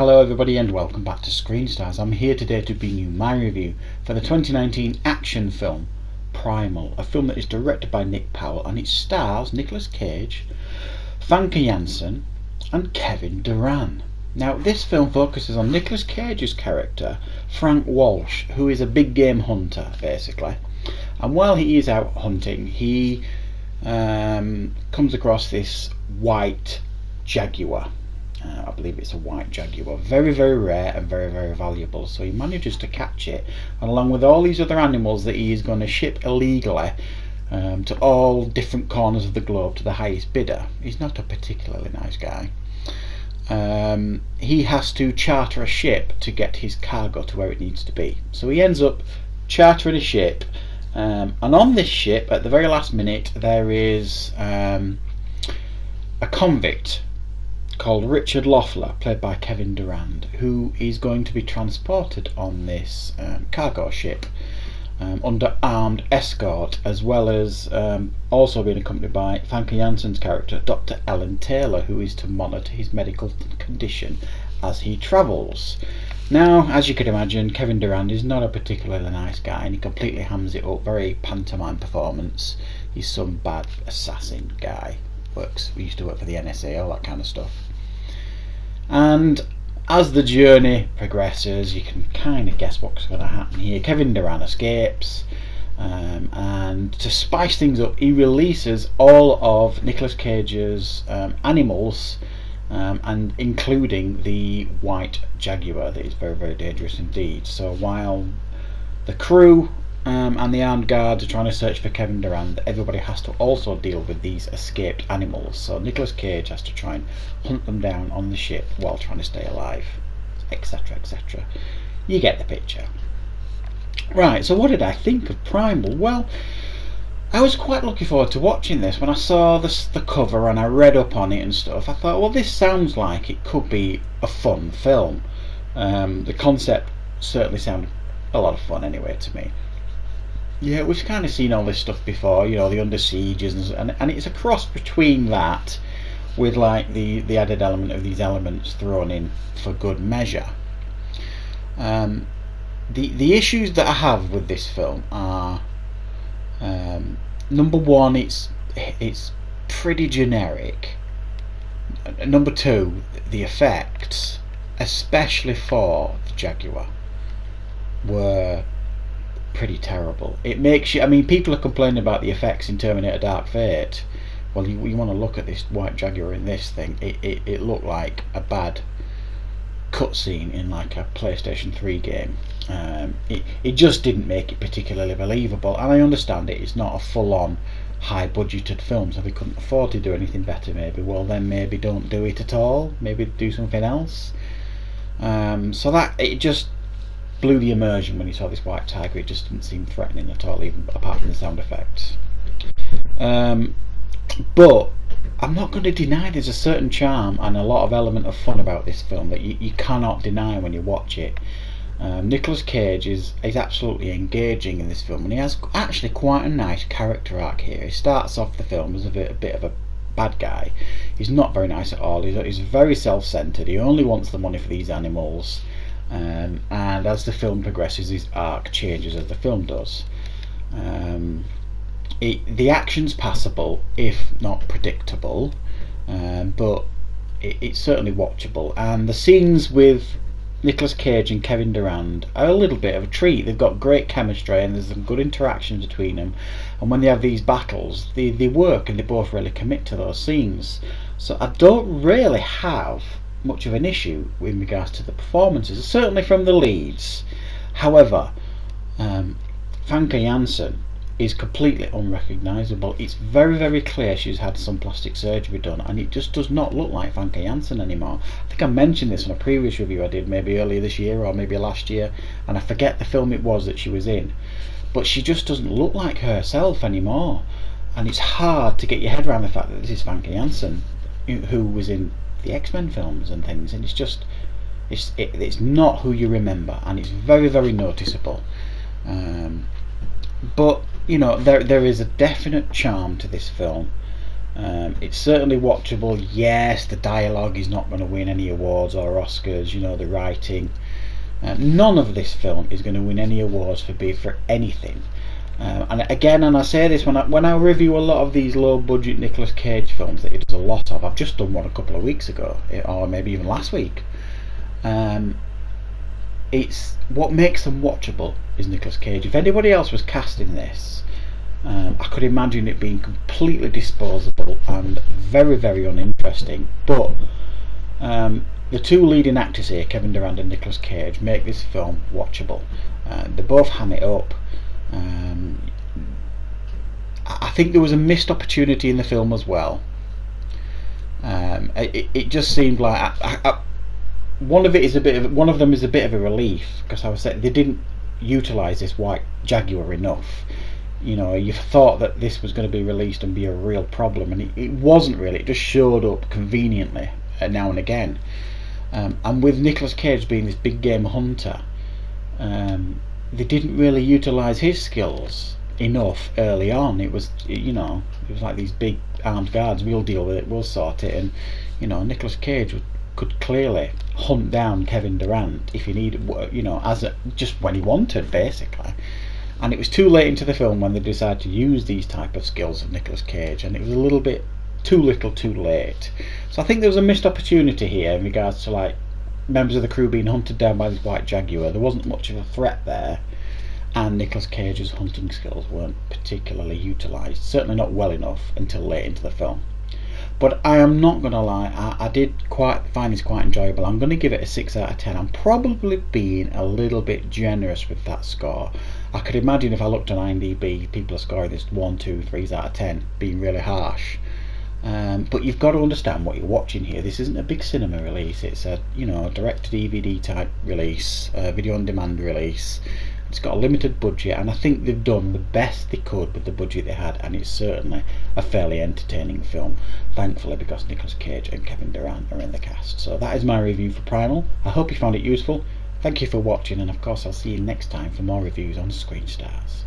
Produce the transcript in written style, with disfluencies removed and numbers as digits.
Hello everybody and welcome back to Screen Stars. I'm here today to bring you my review for the 2019 action film Primal, a film that is directed by Nick Powell and it stars Nicolas Cage, Famke Janssen and Kevin Durand. Now this film focuses on Nicolas Cage's character Frank Walsh, who is a big game hunter basically, and while he is out hunting he comes across this white jaguar. I believe it's a white jaguar, very rare and very valuable, so he manages to catch it, and along with all these other animals that he is going to ship illegally to all different corners of the globe to the highest bidder. He's not a particularly nice guy. He has to charter a ship to get his cargo to where it needs to be, so he ends up chartering a ship, and on this ship at the very last minute there is a convict called Richard Loeffler, played by Kevin Durand, who is going to be transported on this cargo ship under armed escort, as well as also being accompanied by Famke Janssen's character Dr. Ellen Taylor, who is to monitor his medical condition as he travels. Now, as you could imagine, Kevin Durand is not a particularly nice guy, and he completely hams it up. Very pantomime performance. He's some bad assassin guy. We used to work for the NSA, all that kind of stuff. And as the journey progresses, you can kind of guess what's going to happen here. Kevin Durand escapes, and to spice things up, he releases all of Nicolas Cage's animals, and including the white jaguar that is very dangerous indeed. So while the crew and the armed guards are trying to search for Kevin Durand, everybody has to also deal with these escaped animals. So Nicolas Cage has to try and hunt them down on the ship while trying to stay alive, etc. You get the picture. Right, so what did I think of Primal? Well, I was quite looking forward to watching this. When I saw the cover and I read up on it and stuff, I thought, well, this sounds like it could be a fun film. The concept certainly sounded a lot of fun anyway to me. Yeah, we've kind of seen all this stuff before, you know, the Under Sieges, and it's a cross between that with like the added element of these elements thrown in for good measure. The issues that I have with this film are, number one, it's pretty generic. Number two, the effects, especially for the Jaguar, were pretty terrible. It makes you, I mean, people are complaining about the effects in Terminator Dark Fate. Well, you want to look at this white jaguar in this thing, it looked like a bad cutscene in like a PlayStation 3 game. It just didn't make it particularly believable, and I understand it's not a full-on high budgeted film, so they couldn't afford to do anything better. Maybe, well then maybe don't do it at all, maybe do something else. So that, it just blew the immersion when you saw this white tiger. It just didn't seem threatening at all, even apart from the sound effects. But I'm not going to deny there's a certain charm and a lot of element of fun about this film that you cannot deny when you watch it. Nicolas Cage is absolutely engaging in this film, and he has actually quite a nice character arc here. He starts off the film as a bit of a bad guy. He's not very nice at all. He's very self-centered. He only wants the money for these animals. And as the film progresses, his arc changes as the film does. The action's passable, if not predictable, but it's certainly watchable. And the scenes with Nicolas Cage and Kevin Durand are a little bit of a treat. They've got great chemistry and there's some good interactions between them. And when they have these battles, they work and they both really commit to those scenes. So I don't really have much of an issue in regards to the performances, certainly from the leads. However, Famke Janssen is completely unrecognisable. It's very clear she's had some plastic surgery done, and it just does not look like Famke Janssen anymore. I think I mentioned this in a previous review I did maybe earlier this year or maybe last year, and I forget the film it was that she was in, but she just doesn't look like herself anymore, and it's hard to get your head around the fact that this is Famke Janssen who was in the X-Men films and things, and it's not who you remember, and it's very noticeable. But you know, there is a definite charm to this film, It's certainly watchable. Yes, the dialogue is not going to win any awards or Oscars. You know, the writing. None of this film is going to win any awards for anything. And again, and I say this when I review a lot of these low-budget Nicolas Cage films that he does a lot of. I've just done one a couple of weeks ago, or maybe even last week. It's what makes them watchable is Nicolas Cage. If anybody else was cast in this, I could imagine it being completely disposable and very, very uninteresting. But the two leading actors here, Kevin Durand and Nicolas Cage, make this film watchable. They both ham it up. I think there was a missed opportunity in the film as well. It just seemed like one of them is a bit of a relief, because I was saying they didn't utilise this white Jaguar enough. You know, you thought that this was going to be released and be a real problem, and it wasn't really. It just showed up conveniently now and again. And with Nicolas Cage being this big game hunter, they didn't really utilise his skills enough early on. It was, you know, it was like these big armed guards. We'll deal with it. We'll sort it. And you know, Nicolas Cage could clearly hunt down Kevin Durand if he needed, you know, just when he wanted, basically. And it was too late into the film when they decided to use these type of skills of Nicolas Cage, and it was a little bit too little, too late. So I think there was a missed opportunity here in regards to like members of the crew being hunted down by this white Jaguar. There wasn't much of a threat there, and Nicolas Cage's hunting skills weren't particularly utilised, certainly not well enough until late into the film. But I am not going to lie, I did find this quite enjoyable. I'm going to give it a 6 out of 10. I'm probably being a little bit generous with that score. I could imagine if I looked on IMDb, people are scoring this 1, 2, 3s out of 10, being really harsh. But you've got to understand what you're watching here. This isn't a big cinema release. It's a, you know, direct-to-DVD type release, video-on-demand release. It's got a limited budget, and I think they've done the best they could with the budget they had, and it's certainly a fairly entertaining film, thankfully, because Nicolas Cage and Kevin Durand are in the cast. So that is my review for Primal. I hope you found it useful. Thank you for watching, and of course I'll see you next time for more reviews on Screen Stars.